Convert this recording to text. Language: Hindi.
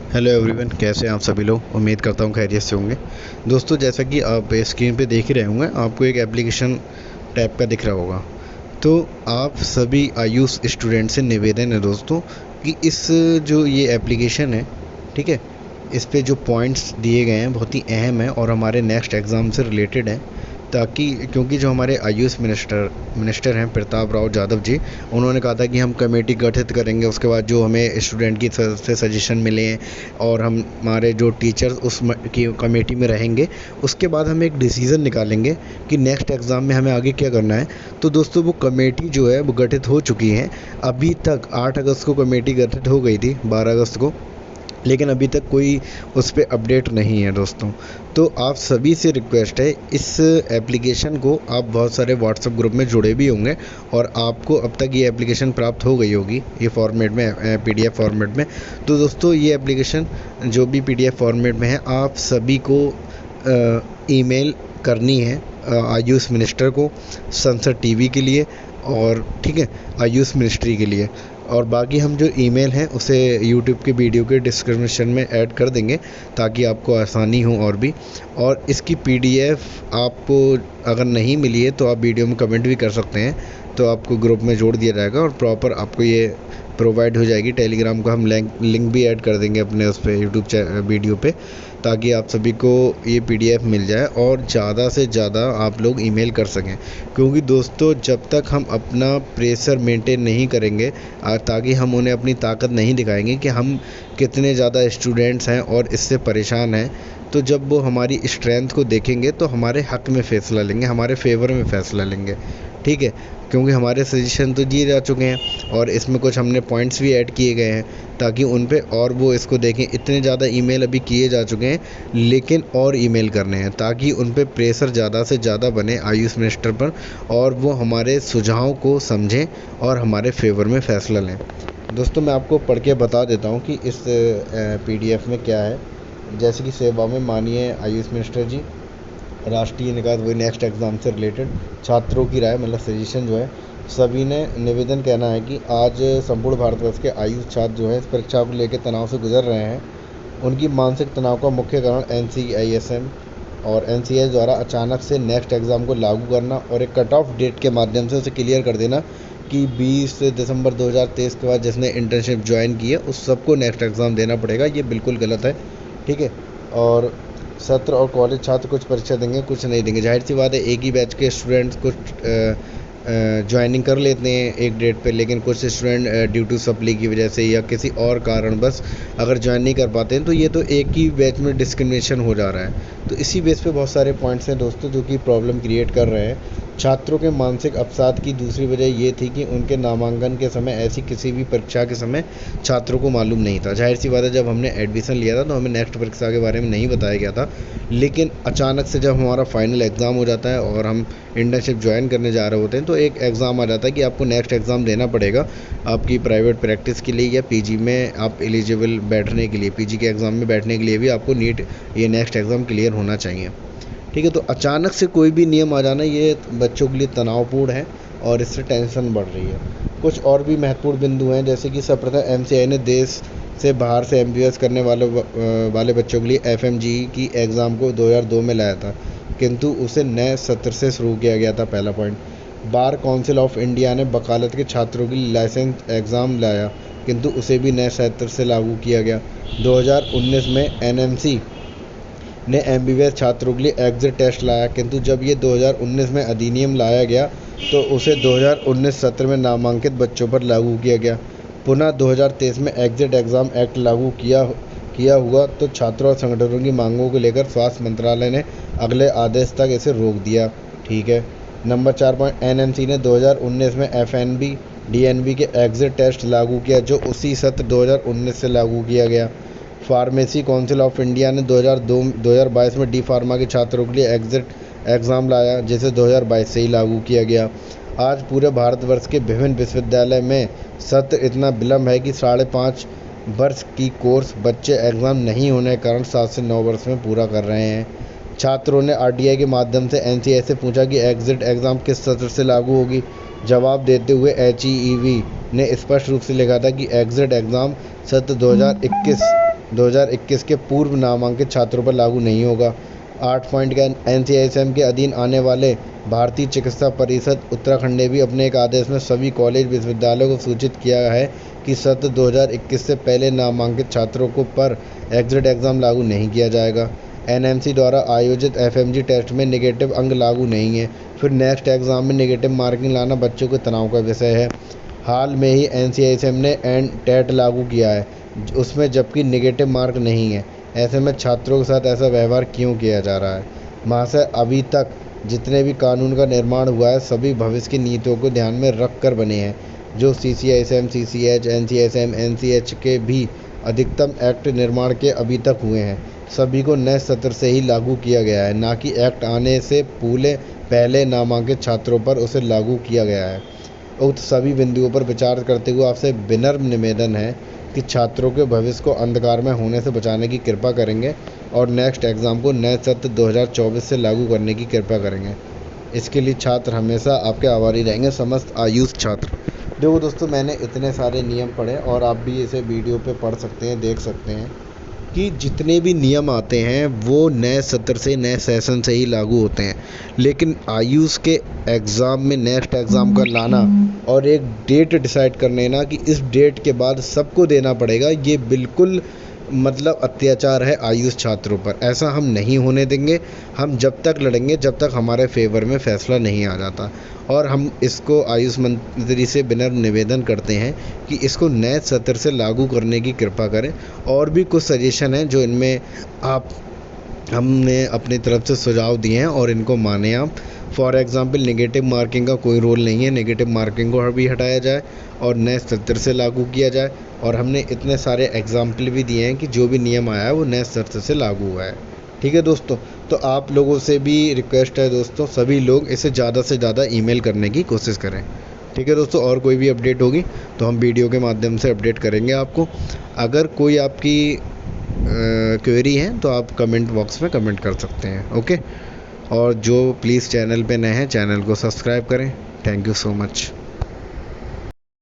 हेलो एवरीवन, कैसे हैं आप सभी लोग। उम्मीद करता हूँ खैरियत से होंगे। दोस्तों, जैसा कि आप स्क्रीन पे देख ही रहे होंगे, आपको एक एप्लीकेशन टैब का दिख रहा होगा। तो आप सभी आयुष स्टूडेंट से निवेदन है दोस्तों कि इस जो ये एप्लीकेशन है, ठीक है, इस पे जो पॉइंट्स दिए गए हैं बहुत ही अहम है और हमारे नेक्स्ट एग्ज़ाम से रिलेटेड है। ताकि क्योंकि जो हमारे आयुष मिनिस्टर हैं प्रताप राव जाधव जी, उन्होंने कहा था कि हम कमेटी गठित करेंगे। उसके बाद जो हमें स्टूडेंट की से सजेशन मिले हैं और हम हमारे जो टीचर्स की कमेटी में रहेंगे, उसके बाद हम एक डिसीज़न निकालेंगे कि नेक्स्ट एग्ज़ाम में हमें आगे क्या करना है। तो दोस्तों, वो कमेटी जो है वो गठित हो चुकी है। अभी तक 8 अगस्त को कमेटी गठित हो गई थी, 12 अगस्त को, लेकिन अभी तक कोई उस पर अपडेट नहीं है दोस्तों। तो आप सभी से रिक्वेस्ट है, इस एप्लीकेशन को आप बहुत सारे व्हाट्सएप ग्रुप में जुड़े भी होंगे और आपको अब तक ये एप्लीकेशन प्राप्त हो गई होगी ये फॉर्मेट में, पीडीएफ फॉर्मेट में। तो दोस्तों, ये एप्लीकेशन जो भी पीडीएफ फॉर्मेट में है, आप सभी को ईमेल करनी है आयुष मिनिस्टर को, संसद टीवी के लिए, और ठीक है, आयुष मिनिस्ट्री के लिए। और बाकी हम जो ईमेल हैं उसे यूट्यूब के वीडियो के डिस्क्रिप्शन में ऐड कर देंगे ताकि आपको आसानी हो। और इसकी पीडीएफ आपको अगर नहीं मिली है तो आप वीडियो में कमेंट भी कर सकते हैं, तो आपको ग्रुप में जोड़ दिया जाएगा और प्रॉपर आपको ये प्रोवाइड हो जाएगी। टेलीग्राम का हम लिंक भी ऐड कर देंगे अपने उस पर यूट्यूब वीडियो पे, ताकि आप सभी को ये पीडीएफ मिल जाए और ज़्यादा से ज़्यादा आप लोग ईमेल कर सकें। क्योंकि दोस्तों, जब तक हम अपना प्रेशर मेंटेन नहीं करेंगे, ताकि हम उन्हें अपनी ताकत नहीं दिखाएंगे कि हम कितने ज़्यादा स्टूडेंट्स हैं और इससे परेशान हैं, तो जब वो हमारी स्ट्रेंथ को देखेंगे तो हमारे हक़ में फ़ैसला लेंगे, हमारे फेवर में फ़ैसला लेंगे, ठीक है। क्योंकि हमारे सजेशन तो दिए जा चुके हैं और इसमें कुछ हमने पॉइंट्स भी ऐड किए गए हैं ताकि उन पे और वो इसको देखें। इतने ज़्यादा ईमेल अभी किए जा चुके हैं, लेकिन और ईमेल करने हैं ताकि उन पे प्रेशर ज़्यादा से ज़्यादा बने आयुष मिनिस्टर पर और वो हमारे सुझाव को समझें और हमारे फेवर में फ़ैसला लें। दोस्तों, मैं आपको पढ़ के बता देता हूँ कि इस पीडीएफ में क्या है। जैसे कि सेवा में माननीय आयुष मिनिस्टर जी, राष्ट्रीय निकास वही नेक्स्ट एग्ज़ाम से रिलेटेड छात्रों की राय, मतलब सजेशन जो है, सभी ने निवेदन कहना है कि आज संपूर्ण भारतवर्ष के आयुष छात्र जो है इस परीक्षा को लेकर तनाव से गुजर रहे हैं। उनकी मानसिक तनाव का मुख्य कारण NCISM और NCS द्वारा अचानक से नेक्स्ट एग्ज़ाम को लागू करना और एक कट ऑफ डेट के माध्यम से उसे क्लियर कर देना कि 20 दिसंबर 2023 के बाद जिसने इंटर्नशिप ज्वाइन की है उस सबको नेक्स्ट एग्ज़ाम देना पड़ेगा। ये बिल्कुल गलत है, ठीक है। और सत्र और कॉलेज छात्र कुछ परीक्षा देंगे, कुछ नहीं देंगे। जाहिर सी बात है, एक ही बैच के स्टूडेंट्स कुछ ज्वाइनिंग कर लेते हैं एक डेट पे, लेकिन कुछ स्टूडेंट ड्यू टू सप्ली की वजह से या किसी और कारण बस अगर ज्वाइन नहीं कर पाते हैं, तो ये तो एक ही बैच में डिस्क्रिमिनेशन हो जा रहा है। तो इसी बेस पे बहुत सारे पॉइंट्स हैं दोस्तों जो कि प्रॉब्लम क्रिएट कर रहे हैं। छात्रों के मानसिक अवसाद की दूसरी वजह ये थी कि उनके नामांकन के समय ऐसी किसी भी परीक्षा के समय छात्रों को मालूम नहीं था। जाहिर सी बात है, जब हमने एडमिशन लिया था तो हमें नेक्स्ट परीक्षा के बारे में नहीं बताया गया था, लेकिन अचानक से जब हमारा फाइनल एग्ज़ाम हो जाता है और हम इंटर्नशिप ज्वाइन करने जा रहे होते हैं तो एक एग्ज़ाम आ जाता है कि आपको नेक्स्ट एग्ज़ाम देना पड़ेगा आपकी प्राइवेट प्रैक्टिस के लिए या पीजी में आप एलिजिबल बैठने के लिए, पीजी के एग्ज़ाम में बैठने के लिए भी आपको नीट ये नेक्स्ट एग्ज़ाम क्लियर होना चाहिए, ठीक है। तो अचानक से कोई भी नियम आ जाना ये बच्चों के लिए तनावपूर्ण है और इससे टेंशन बढ़ रही है। कुछ और भी महत्वपूर्ण बिंदु हैं, जैसे कि सर्वप्रथम MCI ने देश से बाहर से MBBS करने वाले बच्चों के लिए FMG की एग्ज़ाम को 2002 में लाया था, किंतु उसे नए सत्र से शुरू किया गया था। पहला point, bar council of India ने वकालत के छात्रों के लिए लाइसेंस एग्ज़ाम लाया, किंतु उसे भी नए सत्र से लागू किया गया। 2019 में NMC ने MBBS छात्रों के लिए एग्जिट टेस्ट लाया, किंतु जब ये 2019 में अधिनियम लाया गया तो उसे 2019 सत्र में नामांकित बच्चों पर लागू किया गया। पुनः 2023 में एग्जिट एग्ज़ाम एक्ट लागू किया हुआ तो छात्रों और संगठनों की मांगों को लेकर स्वास्थ्य मंत्रालय ने अगले आदेश तक इसे रोक दिया, ठीक है। नंबर 4 पॉइंट, NMC ने 2019 में FNB DNB के एग्जिट टेस्ट लागू किया, जो उसी सत्र 2019 से लागू किया गया। फार्मेसी काउंसिल ऑफ इंडिया ने 2022 में डी फार्मा के छात्रों के लिए एग्जिट एग्ज़ाम लाया, जिसे 2022 से ही लागू किया गया। आज पूरे भारतवर्ष के विभिन्न विश्वविद्यालय में सत्र इतना विलम्ब है कि 5.5 वर्ष की कोर्स बच्चे एग्ज़ाम नहीं होने के कारण 7 से 9 वर्ष में पूरा कर रहे हैं। छात्रों ने RTI के माध्यम से NCI से पूछा कि एग्जिट एग्ज़ाम किस सत्र से लागू होगी। जवाब देते हुए HEEV ने स्पष्ट रूप से लिखा था कि एग्जिट एग्ज़ाम सत्र 2021 2021 के पूर्व नामांकित छात्रों पर लागू नहीं होगा। 8 पॉइंट का NCISM के अधीन आने वाले भारतीय चिकित्सा परिषद उत्तराखंड ने भी अपने एक आदेश में सभी कॉलेज विश्वविद्यालयों को सूचित किया है कि सत्र 2021 से पहले नामांकित छात्रों को पर एग्जिट एग्ज़ाम लागू नहीं किया जाएगा। NMC द्वारा आयोजित FMG टेस्ट में नेगेटिव अंक लागू नहीं है। फिर नेक्स्ट एग्ज़ाम में नेगेटिव मार्किंग लाना बच्चों के तनाव का विषय है। हाल में ही NCISM ने टेट लागू किया है, उसमें जबकि नेगेटिव मार्क नहीं है। ऐसे में छात्रों के साथ ऐसा व्यवहार क्यों किया जा रहा है? महाशय, अभी तक जितने भी कानून का निर्माण हुआ है सभी भविष्य की नीतियों को ध्यान में रख कर बने हैं। जो CCISM, CCH, NCISM, NCH के भी अधिकतम एक्ट निर्माण के अभी तक हुए हैं, सभी को नए सत्र से ही लागू किया गया है, ना कि एक्ट आने से पहले नामांकित छात्रों पर उसे लागू किया गया है। उक्त सभी बिंदुओं पर विचार करते हुए आपसे विनम्र निवेदन है कि छात्रों के भविष्य को अंधकार में होने से बचाने की कृपा करेंगे और नेक्स्ट एग्ज़ाम को नए सत्र 2024 से लागू करने की कृपा करेंगे। इसके लिए छात्र हमेशा आपके आभारी रहेंगे, समस्त आयुष छात्र। देखो दोस्तों, मैंने इतने सारे नियम पढ़े और आप भी इसे वीडियो पे पढ़ सकते हैं, देख सकते हैं कि जितने भी नियम आते हैं वो नए सत्र से, नए सेशन से ही लागू होते हैं। लेकिन आयुष के एग्ज़ाम में नेक्स्ट एग्ज़ाम का लाना और एक डेट डिसाइड कर लेना कि इस डेट के बाद सबको देना पड़ेगा, ये बिल्कुल मतलब अत्याचार है आयुष छात्रों पर। ऐसा हम नहीं होने देंगे। हम जब तक लड़ेंगे जब तक हमारे फेवर में फ़ैसला नहीं आ जाता। और हम इसको आयुष मंत्री से विनम्र निवेदन करते हैं कि इसको नए सत्र से लागू करने की कृपा करें। और भी कुछ सजेशन हैं जो इनमें हमने अपनी तरफ से सुझाव दिए हैं और इनको माने आप। फॉर एग्ज़ाम्पल, नेगेटिव मार्किंग का कोई रोल नहीं है, नेगेटिव मार्किंग को भी हटाया जाए और नए सत्र से लागू किया जाए। और हमने इतने सारे एग्जाम्पल भी दिए हैं कि जो भी नियम आया है वो नए सत्र से लागू हुआ है। ठीक है दोस्तों, तो आप लोगों से भी रिक्वेस्ट है दोस्तों, सभी लोग इसे ज़्यादा से ज़्यादा ईमेल करने की कोशिश करें। ठीक है दोस्तों, और कोई भी अपडेट होगी तो हम वीडियो के माध्यम से अपडेट करेंगे आपको। अगर कोई आपकी क्वेरी है तो आप कमेंट बॉक्स में कमेंट कर सकते हैं। ओके, और जो प्लीज़ चैनल पे नए हैं चैनल को सब्सक्राइब करें। Thank you so much.